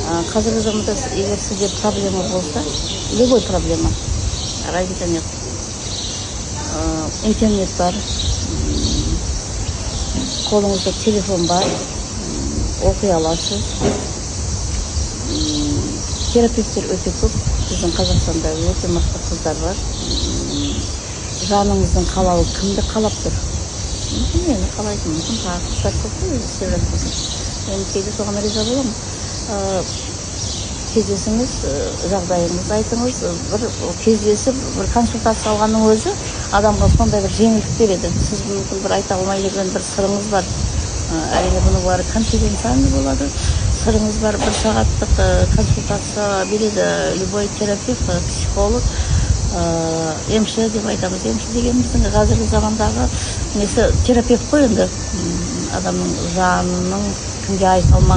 Қазіргі заманда егер сізде проблема болса, любой проблема, разница нет. Интернет бар, қолыңызда телефон бар, оқи аласыз. Терапевттер өте көп, біздің Қазақстанда өте мықты қыздар бар. Жаныңыздың қалауы кімді қалап тұр? Мүмкін мені қалайтын, мүмкін тағы қыздар көп қой, өзі істеп жатқызын. Мен кейде соған риза боламын. Кездесіңіз, жағдайыңызды айтыңыз, бір кездесіп, бір консультация алғанның өзі адамға сондай бір жеңілдік береді. Сіз мүмкін бір айта алмай жүрген бір сырыңыз бар. Әрине бұны бәрі конфиденциальный болады. Сырыңыз бар, бір сағаттық консультация береді любой терапевт, психолог, емші деп айтамыз. Емші дегеніміздің қазіргі замандағы несі терапевт қой енді. Адамның жанының кімге айта алмаған